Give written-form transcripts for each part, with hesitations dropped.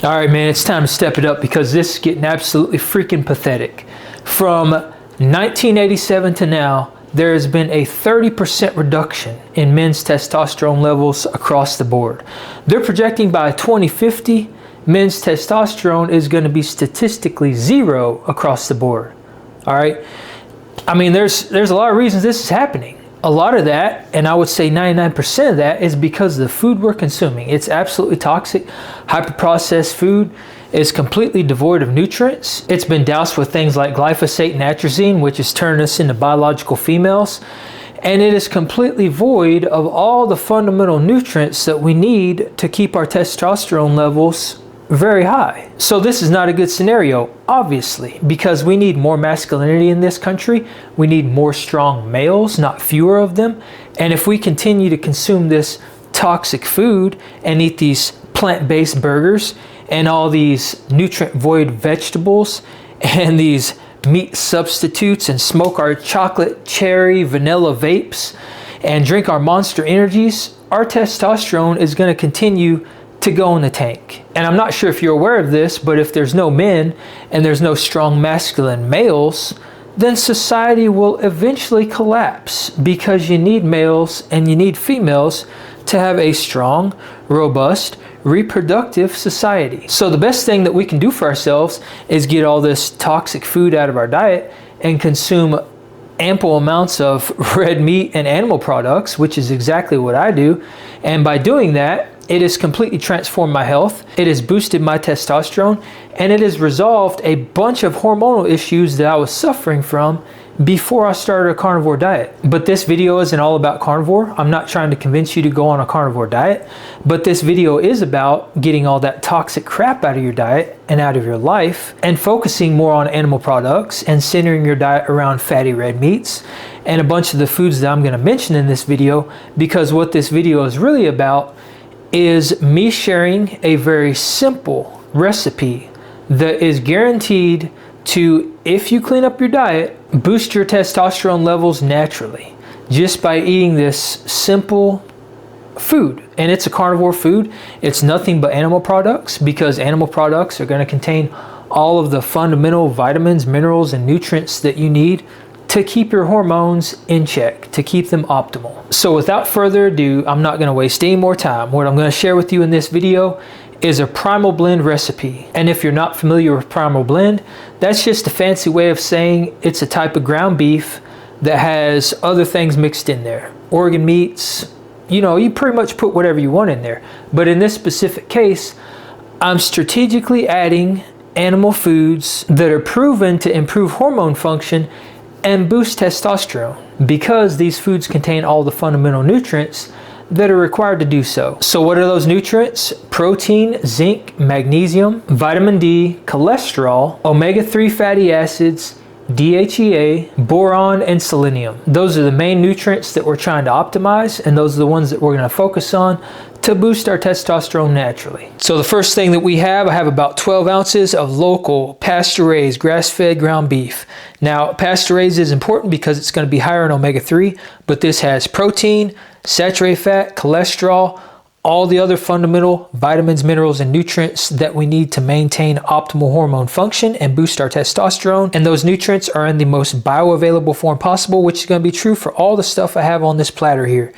All right, man, it's time to step it up because this is getting absolutely freaking pathetic. From 1987 to now, there has been a 30% reduction in men's testosterone levels across the board. They're projecting by 2050, men's testosterone is going to be statistically zero across the board. All right. I mean, there's a lot of reasons this is happening. A lot of that, and I would say 99% of that, is because of the food we're consuming. It's absolutely toxic. Hyper-processed food is completely devoid of nutrients. It's been doused with things like glyphosate and atrazine, which is turning us into biological females. And it is completely void of all the fundamental nutrients that we need to keep our testosterone levels very high. So this is not a good scenario, obviously, because we need more masculinity in this country. We need more strong males, not fewer of them. And if we continue to consume this toxic food and eat these plant-based burgers and all these nutrient-void vegetables and these meat substitutes and smoke our chocolate, cherry, vanilla vapes and drink our Monster Energies, our testosterone is going to continue to go in the tank. And I'm not sure if you're aware of this, but if there's no men and there's no strong masculine males, then society will eventually collapse because you need males and you need females to have a strong, robust, reproductive society. So the best thing that we can do for ourselves is get all this toxic food out of our diet and consume ample amounts of red meat and animal products, which is exactly what I do. And by doing that, it has completely transformed my health. It has boosted my testosterone, and it has resolved a bunch of hormonal issues that I was suffering from before I started a carnivore diet. But this video isn't all about carnivore. I'm not trying to convince you to go on a carnivore diet, but this video is about getting all that toxic crap out of your diet and out of your life and focusing more on animal products and centering your diet around fatty red meats and a bunch of the foods that I'm going to mention in this video, because what this video is really about is me sharing a very simple recipe that is guaranteed to, if you clean up your diet, boost your testosterone levels naturally just by eating this simple food. And it's a carnivore food. It's nothing but animal products, because animal products are going to contain all of the fundamental vitamins, minerals, and nutrients that you need to keep your hormones in check, to keep them optimal. So without further ado, I'm not going to waste any more time. What I'm going to share with you in this video is a primal blend recipe. And if you're not familiar with primal blend, that's just a fancy way of saying it's a type of ground beef that has other things mixed in there. Organ meats, you know, you pretty much put whatever you want in there. But in this specific case, I'm strategically adding animal foods that are proven to improve hormone function and boost testosterone, because these foods contain all the fundamental nutrients that are required to do so. So what are those nutrients? Protein, zinc, magnesium, vitamin D, cholesterol, omega-3 fatty acids, DHEA, boron, and selenium. Those are the main nutrients that we're trying to optimize, and those are the ones that we're going to focus on to boost our testosterone naturally. So the first thing that I have about 12 ounces of local pasture-raised grass-fed ground beef. Now, pasture-raised is important because it's going to be higher in omega-3, but this has protein, saturated fat, cholesterol, all the other fundamental vitamins, minerals, and nutrients that we need to maintain optimal hormone function and boost our testosterone. And those nutrients are in the most bioavailable form possible, which is going to be true for all the stuff I have on this platter here.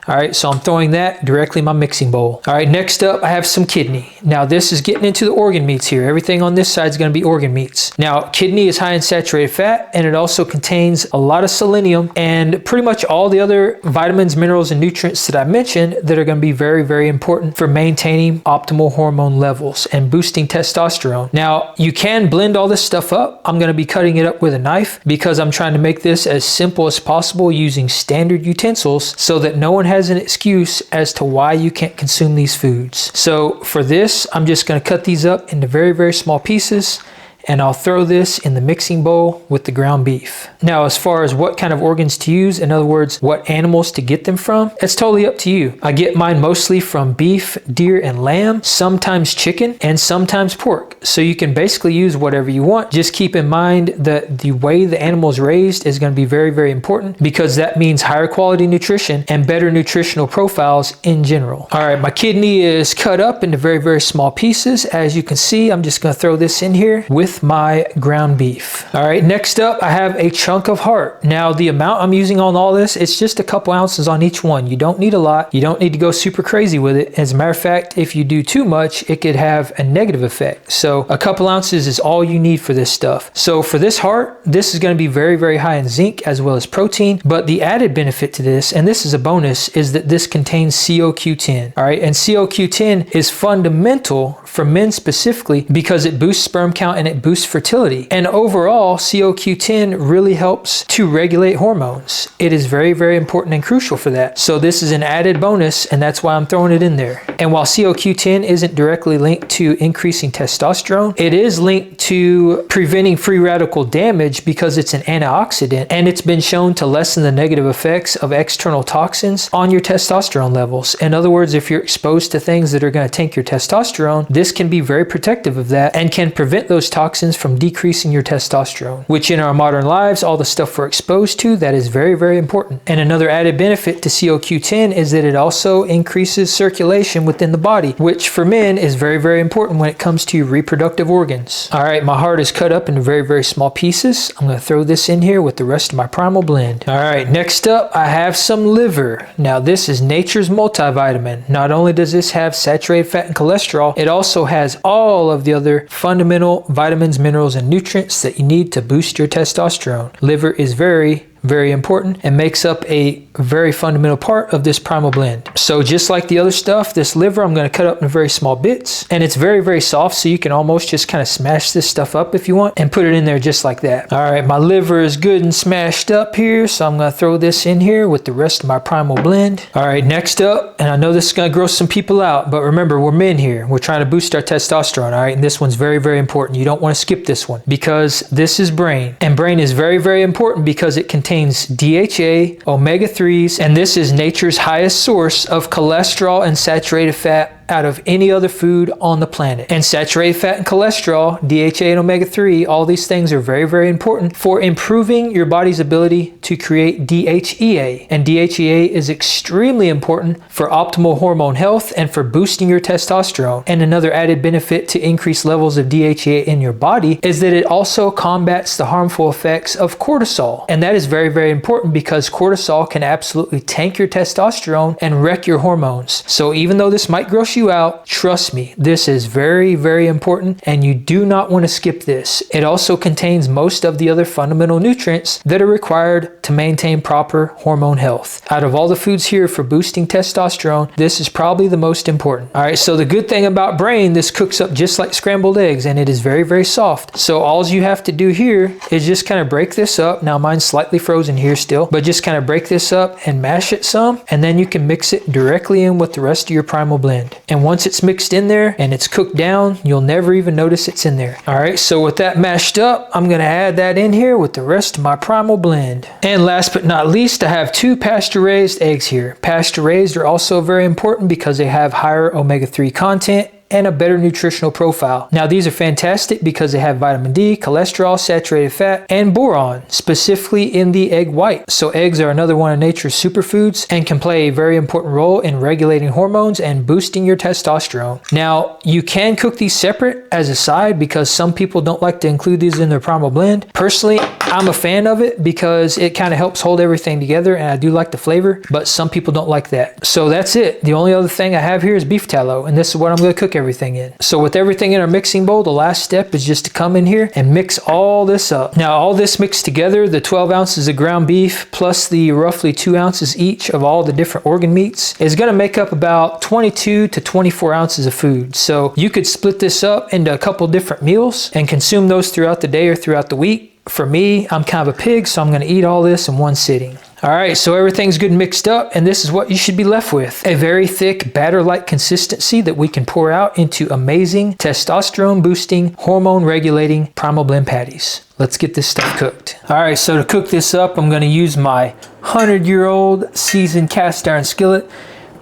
All right, so I'm throwing that directly in my mixing bowl. All right, next up, I have some kidney. Now, this is getting into the organ meats here. Everything on this side is going to be organ meats. Now, kidney is high in saturated fat, and it also contains a lot of selenium and pretty much all the other vitamins, minerals, and nutrients that I mentioned that are going to be very, very important for maintaining optimal hormone levels and boosting testosterone. Now, you can blend all this stuff up. I'm going to be cutting it up with a knife because I'm trying to make this as simple as possible using standard utensils so that no one has an excuse as to why you can't consume these foods. So for this, I'm just going to cut these up into very, very small pieces and I'll throw this in the mixing bowl with the ground beef. Now, as far as what kind of organs to use, in other words, what animals to get them from, it's totally up to you. I get mine mostly from beef, deer, and lamb, sometimes chicken, and sometimes pork. So you can basically use whatever you want. Just keep in mind that the way the animal is raised is going to be very, very important, because that means higher quality nutrition and better nutritional profiles in general. All right, my kidney is cut up into very, very small pieces. As you can see, I'm just going to throw this in here with my ground beef. All right, next up, I have a chunk of heart. Now, the amount I'm using on all this, it's just a couple ounces on each one. You don't need a lot. You don't need to go super crazy with it. As a matter of fact, if you do too much, it could have a negative effect. So a couple ounces is all you need for this stuff. So for this heart, this is going to be very, very high in zinc as well as protein. But the added benefit to this, and this is a bonus, is that this contains CoQ10. All right, and CoQ10 is fundamental for men specifically because it boosts sperm count and it boosts fertility. And overall, CoQ10 really helps to regulate hormones. It is very, very important and crucial for that. So this is an added bonus, and that's why I'm throwing it in there. And while CoQ10 isn't directly linked to increasing testosterone, it is linked to preventing free radical damage because it's an antioxidant, and it's been shown to lessen the negative effects of external toxins on your testosterone levels. In other words, if you're exposed to things that are going to tank your testosterone, this can be very protective of that and can prevent those toxins from decreasing your testosterone, which in our modern lives, all the stuff we're exposed to, that is very, very important. And another added benefit to CoQ10 is that it also increases circulation within the body, which for men is very, very important when it comes to your reproductive organs. All right, my heart is cut up into very, very small pieces. I'm going to throw this in here with the rest of my primal blend. All right, next up, I have some liver. Now, this is nature's multivitamin. Not only does this have saturated fat and cholesterol, it also has all of the other fundamental vitamins, minerals, and nutrients that you need to boost your testosterone. Liver is very, very important and makes up a very fundamental part of this primal blend. So just like the other stuff, this liver I'm going to cut up in very small bits, and it's very, very soft, so you can almost just kind of smash this stuff up if you want and put it in there just like that. All right, my liver is good and smashed up here, so I'm going to throw this in here with the rest of my primal blend. All right, next up, and I know this is going to gross some people out, but remember, we're men here. We're trying to boost our testosterone, all right? And this one's very, very important. You don't want to skip this one because this is brain. And brain is very, very important because it contains DHA, omega-3s, and this is nature's highest source of cholesterol and saturated fat out of any other food on the planet. And saturated fat and cholesterol, DHA and omega-3, all these things are very, very important for improving your body's ability to create DHEA. And DHEA is extremely important for optimal hormone health and for boosting your testosterone. And another added benefit to increase levels of DHEA in your body is that it also combats the harmful effects of cortisol. And that is very, very important because cortisol can absolutely tank your testosterone and wreck your hormones. So even though this might gross you out, trust me, this is very, very important and you do not want to skip this. It also contains most of the other fundamental nutrients that are required to maintain proper hormone health. Out of all the foods here for boosting testosterone, this is probably the most important. All right, so the good thing about brain, this cooks up just like scrambled eggs and it is very, very soft. So all you have to do here is just kind of break this up. Now mine's slightly frozen here still, but just kind of break this up and mash it some, and then you can mix it directly in with the rest of your primal blend. And once it's mixed in there and it's cooked down, you'll never even notice it's in there. All right, so with that mashed up, I'm gonna add that in here with the rest of my primal blend. And last but not least, I have 2 pasture-raised eggs here. Pasture-raised are also very important because they have higher omega-3 content and a better nutritional profile. Now these are fantastic because they have vitamin D, cholesterol, saturated fat, and boron, specifically in the egg white. So eggs are another one of nature's superfoods and can play a very important role in regulating hormones and boosting your testosterone. Now you can cook these separate as a side because some people don't like to include these in their primal blend. Personally, I'm a fan of it because it kind of helps hold everything together and I do like the flavor, but some people don't like that. So that's it. The only other thing I have here is beef tallow, and this is what I'm going to cook everything in. So with everything in our mixing bowl, the last step is just to come in here and mix all this up. Now all this mixed together, the 12 ounces of ground beef plus the roughly 2 ounces each of all the different organ meats is going to make up about 22 to 24 ounces of food. So you could split this up into a couple different meals and consume those throughout the day or throughout the week. For me, I'm kind of a pig, so I'm going to eat all this in one sitting. All right, so everything's good mixed up, and this is what you should be left with. A very thick batter-like consistency that we can pour out into amazing testosterone-boosting, hormone-regulating primal blend patties. Let's get this stuff cooked. All right, so to cook this up, I'm gonna use my 100-year-old seasoned cast iron skillet.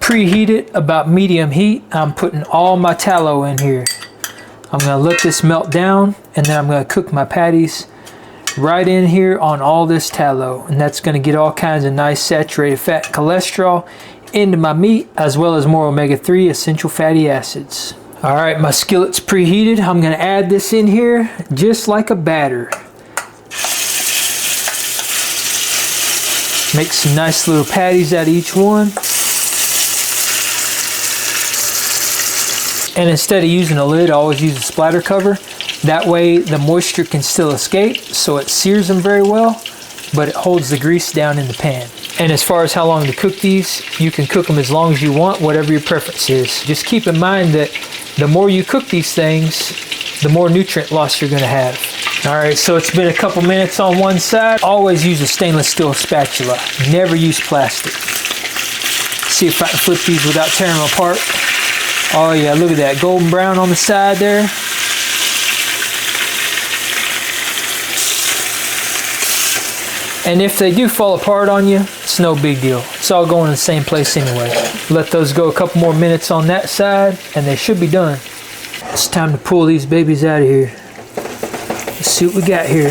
Preheat it about medium heat. I'm putting all my tallow in here. I'm gonna let this melt down, and then I'm gonna cook my patties right in here on all this tallow, and that's going to get all kinds of nice saturated fat and cholesterol into my meat, as well as more omega-3 essential fatty acids. All right, my skillet's preheated. I'm going to add this in here just like a batter. Make some nice little patties out of each one. And instead of using a lid, I always use a splatter cover. That way the moisture can still escape, so it sears them very well, but it holds the grease down in the pan. And as far as how long to cook these, you can cook them as long as you want, whatever your preference is. Just keep in mind that the more you cook these things, the more nutrient loss you're gonna have. All right, so it's been a couple minutes on one side. Always use a stainless steel spatula. Never use plastic. See if I can flip these without tearing them apart. Oh yeah, look at that, golden brown on the side there. And if they do fall apart on you, it's no big deal. It's all going in the same place anyway. Let those go a couple more minutes on that side, and they should be done. It's time to pull these babies out of here. Let's see what we got here.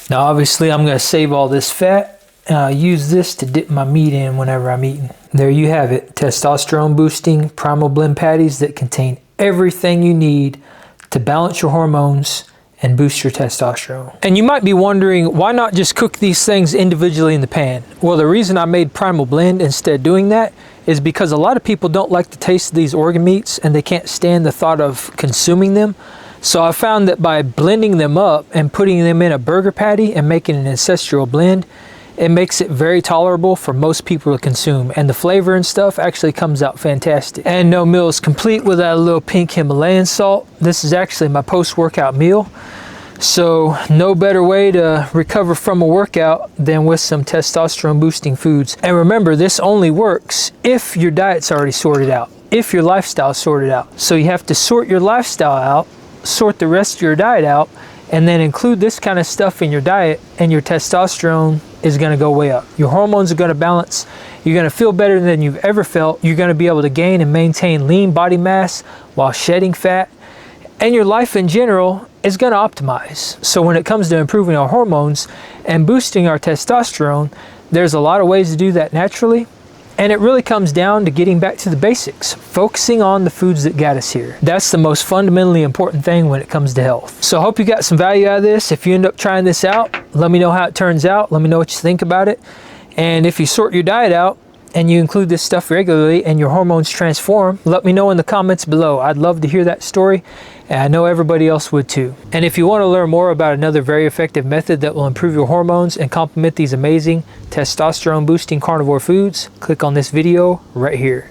Now obviously I'm going to save all this fat, and I'll use this to dip my meat in whenever I'm eating. There you have it, testosterone boosting primal blend patties that contain everything you need to balance your hormones and boost your testosterone. And you might be wondering, why not just cook these things individually in the pan? Well, the reason I made primal blend instead of doing that is because a lot of people don't like the taste of these organ meats, and they can't stand the thought of consuming them. So I found that by blending them up and putting them in a burger patty and making an ancestral blend, it makes it very tolerable for most people to consume, and the flavor and stuff actually comes out fantastic. And no meal is complete without a little pink Himalayan salt. This is actually my post-workout meal, so no better way to recover from a workout than with some testosterone boosting foods. And remember, this only works if your diet's already sorted out, if your lifestyle's sorted out. So you have to sort your lifestyle out, sort the rest of your diet out, and then include this kind of stuff in your diet, and your testosterone is going to go way up. Your hormones are going to balance. You're going to feel better than you've ever felt. You're going to be able to gain and maintain lean body mass while shedding fat, and your life in general is going to optimize. So when it comes to improving our hormones and boosting our testosterone, there's a lot of ways to do that naturally. And it really comes down to getting back to the basics, focusing on the foods that got us here. That's the most fundamentally important thing when it comes to health. So I hope you got some value out of this. If you end up trying this out, let me know how it turns out. Let me know what you think about it. And if you sort your diet out and you include this stuff regularly and your hormones transform, let me know in the comments below. I'd love to hear that story, and I know everybody else would too. And if you want to learn more about another very effective method that will improve your hormones and complement these amazing testosterone boosting carnivore foods, click on this video right here.